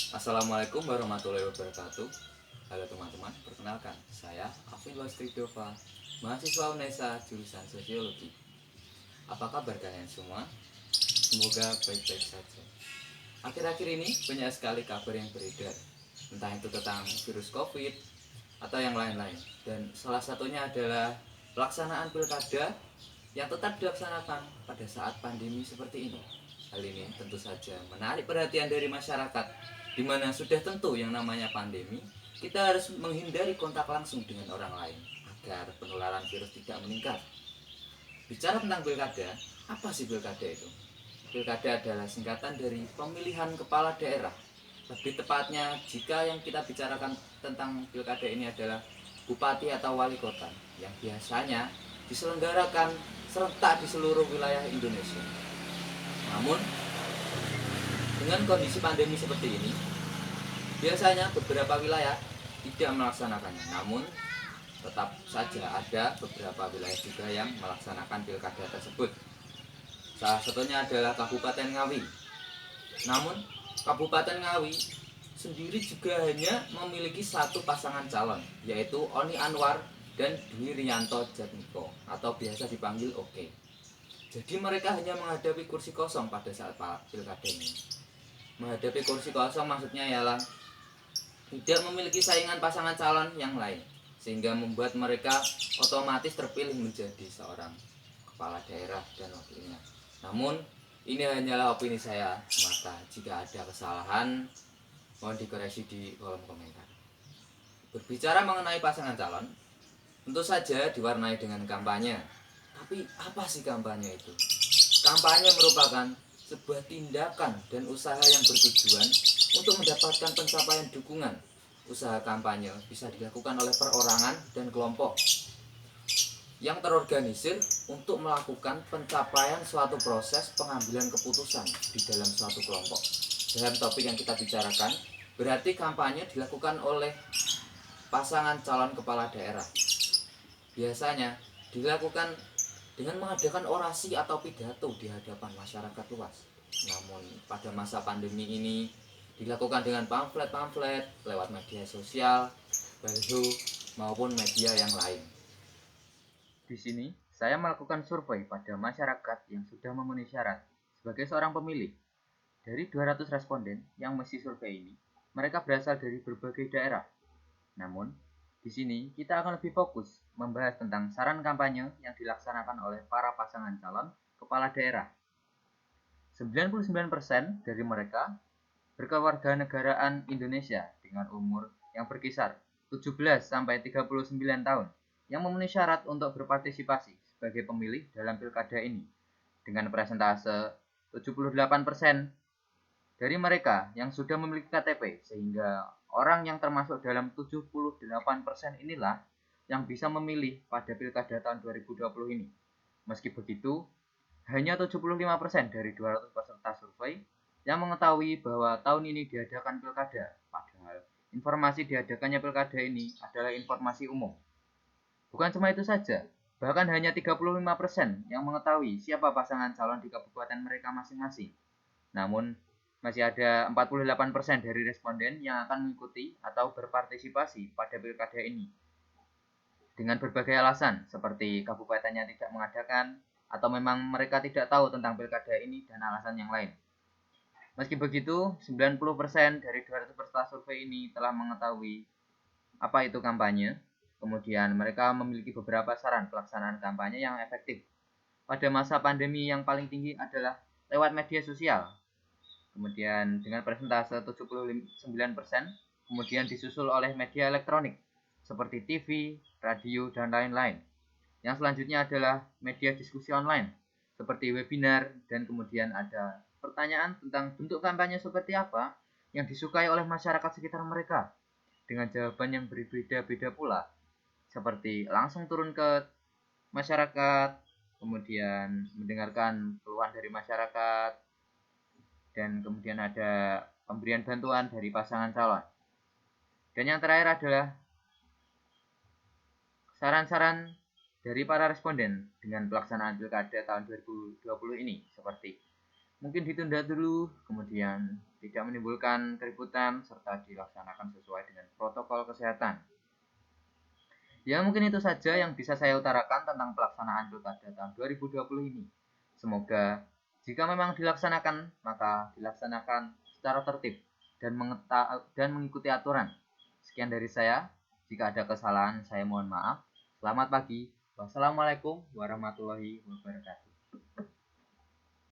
Assalamualaikum warahmatullahi wabarakatuh. Halo teman-teman, perkenalkan saya Afin Lostridova, mahasiswa UNESA jurusan Sosiologi. Apa kabar kalian semua? Semoga baik-baik saja. Akhir-akhir ini banyak sekali kabar yang beredar, entah itu tentang virus COVID atau yang lain-lain. Dan salah satunya adalah pelaksanaan pilkada yang tetap dilaksanakan pada saat pandemi seperti ini. Hal ini tentu saja menarik perhatian dari masyarakat, di mana sudah tentu yang namanya pandemi, kita harus menghindari kontak langsung dengan orang lain agar penularan virus tidak meningkat. Bicara tentang pilkada, apa sih pilkada itu? Pilkada adalah singkatan dari pemilihan kepala daerah. Lebih tepatnya, jika yang kita bicarakan tentang pilkada ini adalah bupati atau wali kota, yang biasanya diselenggarakan serentak di seluruh wilayah Indonesia. Namun, dengan kondisi pandemi seperti ini, biasanya beberapa wilayah tidak melaksanakannya. Namun, tetap saja ada beberapa wilayah juga yang melaksanakan pilkada tersebut. Salah satunya adalah Kabupaten Ngawi. Namun, Kabupaten Ngawi sendiri juga hanya memiliki satu pasangan calon, yaitu Oni Anwar dan Dwi Rianto Jatmiko atau biasa dipanggil Oke. Jadi mereka hanya menghadapi kursi kosong pada saat pilkada ini. Menghadapi kursi kosong maksudnya ialah tidak memiliki saingan pasangan calon yang lain, sehingga membuat mereka otomatis terpilih menjadi seorang kepala daerah dan wakilnya. Namun ini hanyalah opini saya semata. Jika ada kesalahan, mohon dikoreksi di kolom komentar. Berbicara mengenai pasangan calon, tentu saja diwarnai dengan kampanye. Tapi apa sih kampanye itu? Kampanye merupakan sebuah tindakan dan usaha yang bertujuan untuk mendapatkan pencapaian dukungan. Usaha kampanye bisa dilakukan oleh perorangan dan kelompok yang terorganisir untuk melakukan pencapaian suatu proses pengambilan keputusan di dalam suatu kelompok. Dalam topik yang kita bicarakan, berarti kampanye dilakukan oleh pasangan calon kepala daerah. Biasanya dilakukan dengan mengadakan orasi atau pidato di hadapan masyarakat luas. Namun pada masa pandemi ini dilakukan dengan pamflet-pamflet lewat media sosial, baliho maupun media yang lain. Di sini saya melakukan survei pada masyarakat yang sudah memenuhi syarat sebagai seorang pemilih. Dari 200 responden yang mengisi survei ini, mereka berasal dari berbagai daerah. Namun, di sini kita akan lebih fokus membahas tentang saran kampanye yang dilaksanakan oleh para pasangan calon kepala daerah. 99% dari mereka berkewarganegaraan Indonesia dengan umur yang berkisar 17 sampai 39 tahun yang memenuhi syarat untuk berpartisipasi sebagai pemilih dalam pilkada ini dengan persentase 78% dari mereka yang sudah memiliki KTP, sehingga orang yang termasuk dalam 78% inilah yang bisa memilih pada pilkada tahun 2020 ini. Meski begitu, hanya 75% dari 200 peserta survei yang mengetahui bahwa tahun ini diadakan pilkada, padahal informasi diadakannya pilkada ini adalah informasi umum. Bukan cuma itu saja, bahkan hanya 35% yang mengetahui siapa pasangan calon di kabupaten mereka masing-masing. Namun, masih ada 48% dari responden yang akan mengikuti atau berpartisipasi pada pilkada ini dengan berbagai alasan seperti kabupatennya tidak mengadakan atau memang mereka tidak tahu tentang pilkada ini dan alasan yang lain. Meski begitu, 90% dari 200 peserta survei ini telah mengetahui apa itu kampanye. Kemudian mereka memiliki beberapa saran pelaksanaan kampanye yang efektif. Pada masa pandemi yang paling tinggi adalah lewat media sosial, kemudian dengan persentase 79%, kemudian disusul oleh media elektronik seperti TV, radio, dan lain-lain. Yang selanjutnya adalah media diskusi online seperti webinar, dan kemudian ada pertanyaan tentang bentuk kampanye seperti apa yang disukai oleh masyarakat sekitar mereka dengan jawaban yang berbeda-beda pula, seperti langsung turun ke masyarakat, kemudian mendengarkan keluhan dari masyarakat, dan kemudian ada pemberian bantuan dari pasangan calon. Dan yang terakhir adalah saran-saran dari para responden dengan pelaksanaan pilkada tahun 2020 ini, seperti mungkin ditunda dulu, kemudian tidak menimbulkan keributan, serta dilaksanakan sesuai dengan protokol kesehatan. Ya, mungkin itu saja yang bisa saya utarakan tentang pelaksanaan Pilkada tahun 2020 ini. Semoga jika memang dilaksanakan, maka dilaksanakan secara tertib dan mengikuti aturan. Sekian dari saya. Jika ada kesalahan, saya mohon maaf. Selamat pagi. Wassalamualaikum warahmatullahi wabarakatuh.